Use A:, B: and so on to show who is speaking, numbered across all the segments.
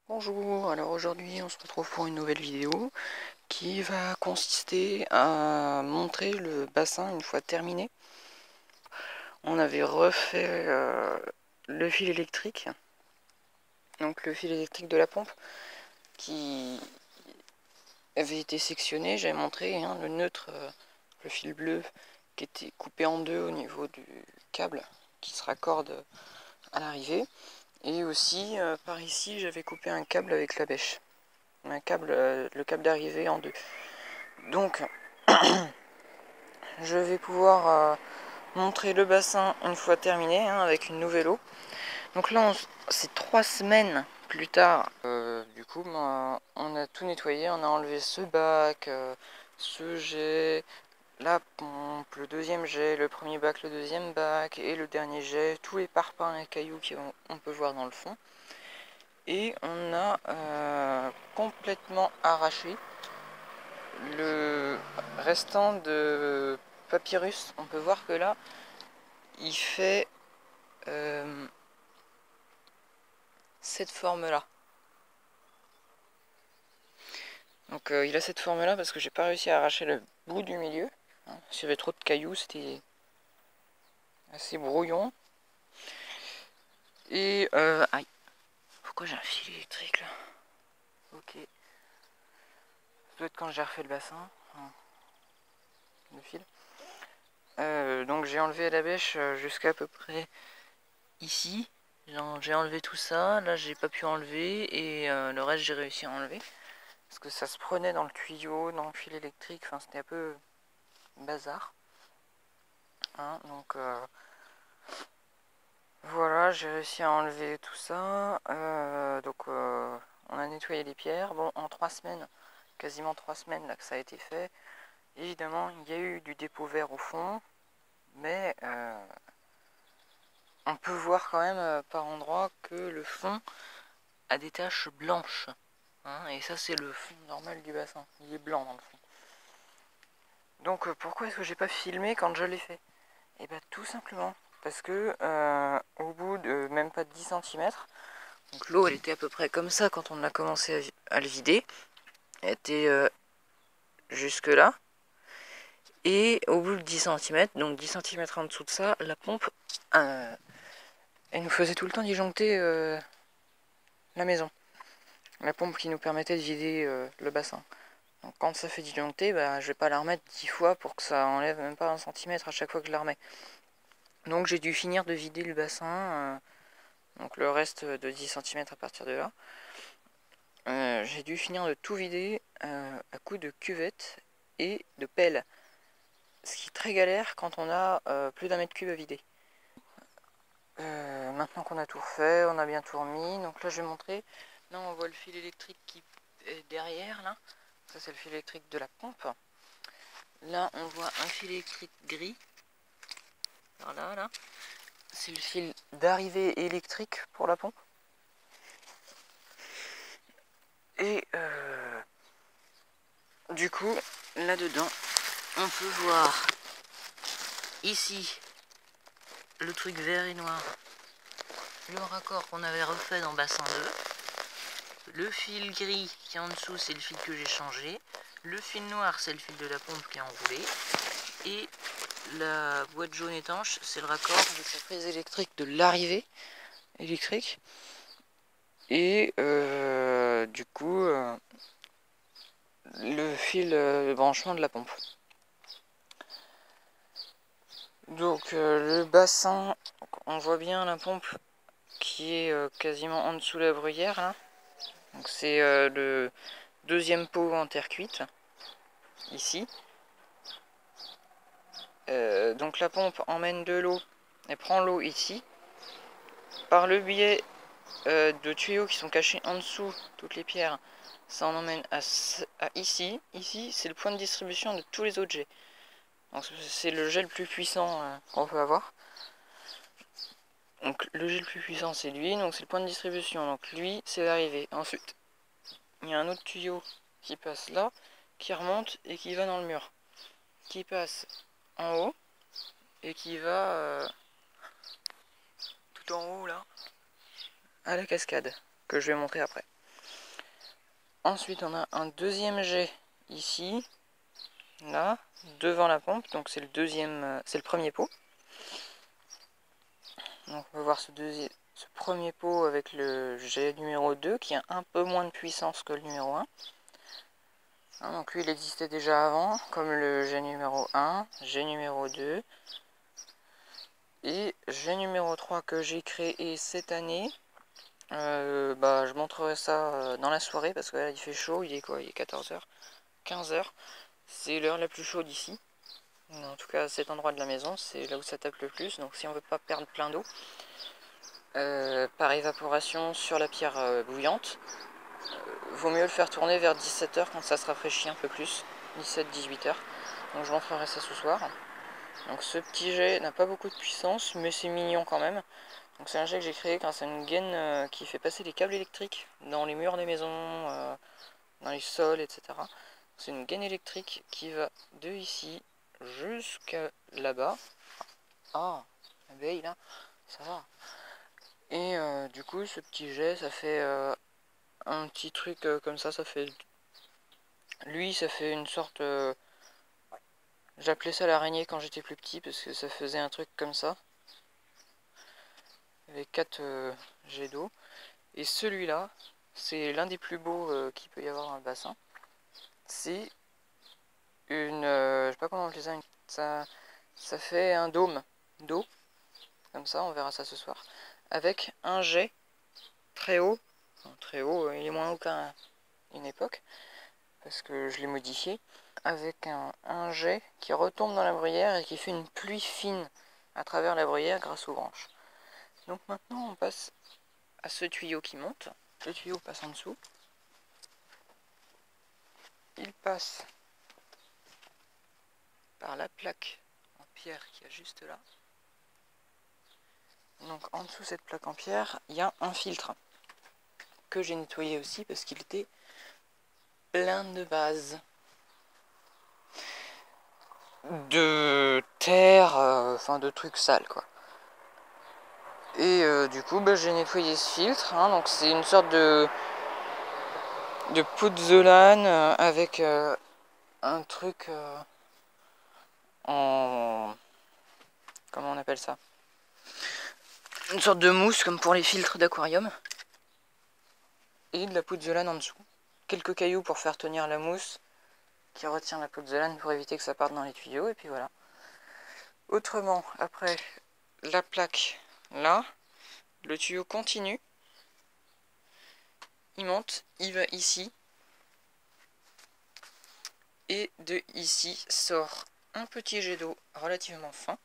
A: Bonjour, alors aujourd'hui on se retrouve pour une nouvelle vidéo qui va consister à montrer le bassin une fois terminé. On avait refait le fil électrique, donc le fil électrique de la pompe qui avait été sectionné. J'avais montré le neutre, le fil bleu qui était coupé en deux au niveau du câble qui se raccorde à l'arrivée. Et aussi par ici j'avais coupé un câble avec la bêche. Le câble d'arrivée en deux. Donc, je vais pouvoir montrer le bassin une fois terminé, avec une nouvelle eau. Donc là, c'est 3 semaines plus tard. Du coup, on a tout nettoyé, on a enlevé ce bac, ce jet, la pompe, le deuxième jet, le premier bac, le deuxième bac et le dernier jet, tous les parpaings et cailloux qu'on peut voir dans le fond. Et on a complètement arraché le restant de papyrus. On peut voir que là il fait cette forme là, donc il a cette forme là parce que j'ai pas réussi à arracher le bout du milieu, hein. S'il y avait trop de cailloux, c'était assez brouillon. Et aïe, pourquoi j'ai un fil électrique là? Ok, ça doit être quand j'ai refait le bassin, hein, le fil. Donc j'ai enlevé la bêche jusqu'à peu près ici. J'ai enlevé tout ça, là j'ai pas pu enlever, et le reste j'ai réussi à enlever. Parce que ça se prenait dans le tuyau, dans le fil électrique, enfin c'était un peu bazar. Hein, donc voilà, j'ai réussi à enlever tout ça. On a nettoyé les pierres. Bon, en 3 semaines, quasiment 3 semaines là que ça a été fait. Évidemment, il y a eu du dépôt vert au fond, mais on peut voir quand même par endroits que le fond a des taches blanches. Hein, et ça, c'est le fond normal du bassin. Il est blanc dans le fond. Donc pourquoi est-ce que j'ai pas filmé quand je l'ai fait? Et bien tout simplement parce que au bout de même pas 10 cm, donc l'eau elle était à peu près comme ça quand on a commencé à le vider. Elle était jusque là. Et au bout de 10 cm, donc 10 cm en dessous de ça, la pompe elle nous faisait tout le temps disjoncter la maison. La pompe qui nous permettait de vider le bassin. Donc quand ça fait disjoncter, bah, je vais pas la remettre 10 fois pour que ça enlève même pas 1 cm à chaque fois que je la remets. Donc j'ai dû finir de vider le bassin, donc le reste de 10 cm à partir de là. J'ai dû finir de tout vider à coups de cuvette et de pelle. Ce qui est très galère quand on a plus d'1 mètre cube à vider. Maintenant qu'on a tout refait, on a bien tout remis. Donc là je vais montrer. Là on voit le fil électrique qui est derrière là. Ça c'est le fil électrique de la pompe. Là on voit un fil électrique gris. Alors là, c'est le fil d'arrivée électrique pour la pompe. Et du coup, là-dedans, on peut voir ici le truc vert et noir, le raccord qu'on avait refait dans bassin 2. Le fil gris qui est en dessous, c'est le fil que j'ai changé. Le fil noir, c'est le fil de la pompe qui est enroulé. Et la boîte jaune étanche, c'est le raccord avec la prise électrique de l'arrivée électrique. Et du coup, le fil de branchement de la pompe. Donc le bassin, on voit bien la pompe qui est quasiment en dessous de la bruyère là. Donc c'est le deuxième pot en terre cuite ici. Donc la pompe emmène de l'eau, elle prend l'eau ici par le biais de tuyaux qui sont cachés en dessous toutes les pierres. Ça en emmène à ici. Ici c'est le point de distribution de tous les autres jets. C'est le jet le plus puissant qu'on peut avoir. Donc le jet le plus puissant c'est lui, donc c'est le point de distribution. Donc lui c'est l'arrivée. Ensuite il y a un autre tuyau qui passe là, qui remonte et qui va dans le mur. Qui passe en haut et qui va tout en haut là à la cascade que je vais montrer après. Ensuite on a un deuxième jet ici, là, devant la pompe, donc c'est le premier pot. Donc on va voir ce premier pot avec le jet numéro 2 qui a un peu moins de puissance que le numéro 1. Hein, donc lui il existait déjà avant, comme le jet numéro 1, jet numéro 2 et jet numéro 3 que j'ai créé cette année. Je montrerai ça dans la soirée parce que là il fait chaud, il est quoi? Il est 14h, 15h, c'est l'heure la plus chaude ici. En tout cas à cet endroit de la maison, c'est là où ça tape le plus, donc si on veut pas perdre plein d'eau, par évaporation sur la pierre bouillante, vaut mieux le faire tourner vers 17h quand ça se rafraîchit un peu plus, 17-18h. Donc je montrerai ça ce soir. Donc ce petit jet n'a pas beaucoup de puissance, mais c'est mignon quand même. Donc c'est un jet que j'ai créé grâce à une gaine qui fait passer les câbles électriques dans les murs des maisons, dans les sols, etc. C'est une gaine électrique qui va de ici jusqu'à là-bas. Ah, l'abeille là, ça va. Et du coup ce petit jet ça fait un petit truc comme ça fait... Lui ça fait une sorte... J'appelais ça l'araignée quand j'étais plus petit parce que ça faisait un truc comme ça. Avec 4 jets d'eau. Et celui-là, c'est l'un des plus beaux qu'il peut y avoir dans le bassin. C'est une... je sais pas comment on appelle ça. Ça fait un dôme d'eau. Comme ça, on verra ça ce soir. Avec un jet très haut. Enfin, très haut, il est moins haut qu'à une époque. Parce que je l'ai modifié. Avec un jet qui retombe dans la bruyère et qui fait une pluie fine à travers la bruyère grâce aux branches. Donc maintenant, on passe à ce tuyau qui monte. Le tuyau passe en dessous. Il passe par la plaque en pierre qui est juste là. Donc en dessous de cette plaque en pierre, il y a un filtre que j'ai nettoyé aussi parce qu'il était plein de vase, de terre, enfin de trucs sales quoi. Et du coup j'ai nettoyé ce filtre, hein, donc c'est une sorte de pouzzolane avec un truc en... comment on appelle ça? Une sorte de mousse comme pour les filtres d'aquarium. Et de la pouzzolane en dessous. Quelques cailloux pour faire tenir la mousse qui retient la pouzzolane pour éviter que ça parte dans les tuyaux. Et puis voilà. Autrement, après la plaque là, le tuyau continue. Il monte, il va ici. Et de ici sort un petit jet d'eau relativement fin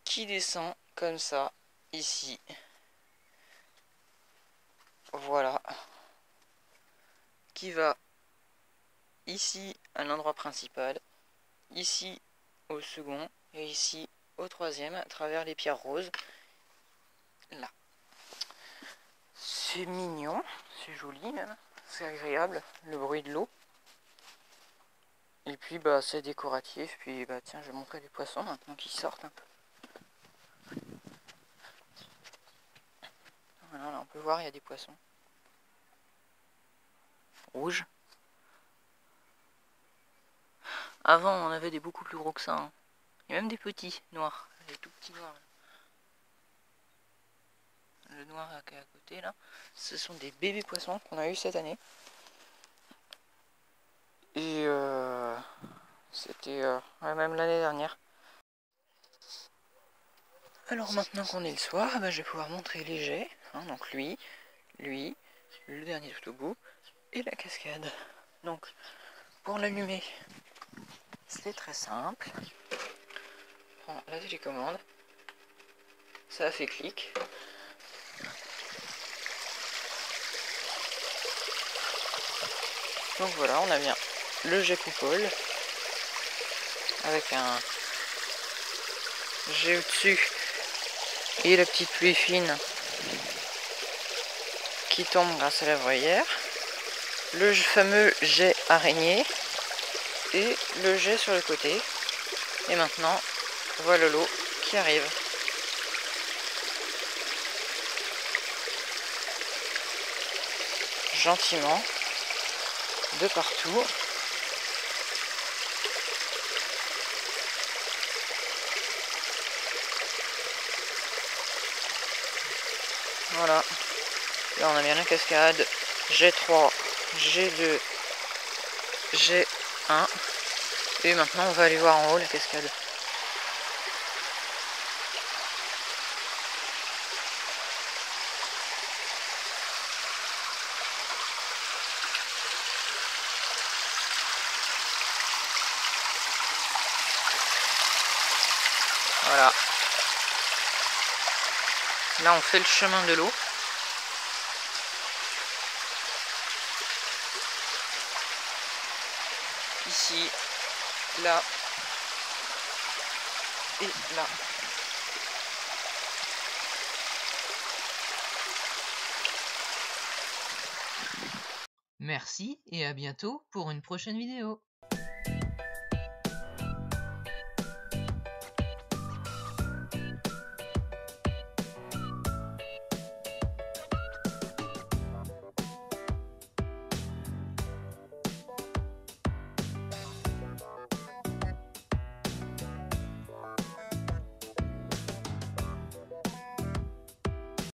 A: qui descend comme ça ici. Voilà. Qui va ici à l'endroit principal, ici au second et ici au troisième à travers les pierres roses. Là. C'est mignon, c'est joli même, c'est agréable le bruit de l'eau. Et puis bah c'est décoratif, puis bah tiens je vais montrer les poissons maintenant qu'ils sortent un peu. Voilà, là on peut voir il y a des poissons rouges. Avant on avait des beaucoup plus gros que ça, hein. Il y a même des petits noirs, des tout petits noirs. Le noir qui est à côté là, ce sont des bébés poissons qu'on a eu cette année. Et c'était même l'année dernière. Alors maintenant qu'on est le soir, bah, je vais pouvoir montrer les jets. Hein, donc lui, le dernier tout au bout, et la cascade. Donc pour l'allumer, c'est très simple. On prend la télécommande, ça fait clic. Donc voilà, on a bien le jet coupole avec un jet au-dessus et la petite pluie fine qui tombe grâce à la bruyère, le fameux jet araignée et le jet sur le côté. Et maintenant, voilà l'eau qui arrive. gentiment de partout. Voilà. Là on a bien la cascade. G3, G2, G1. Et maintenant on va aller voir en haut la cascade. Voilà. Là on fait le chemin de l'eau. Ici, là et là. Merci et à bientôt pour une prochaine vidéo.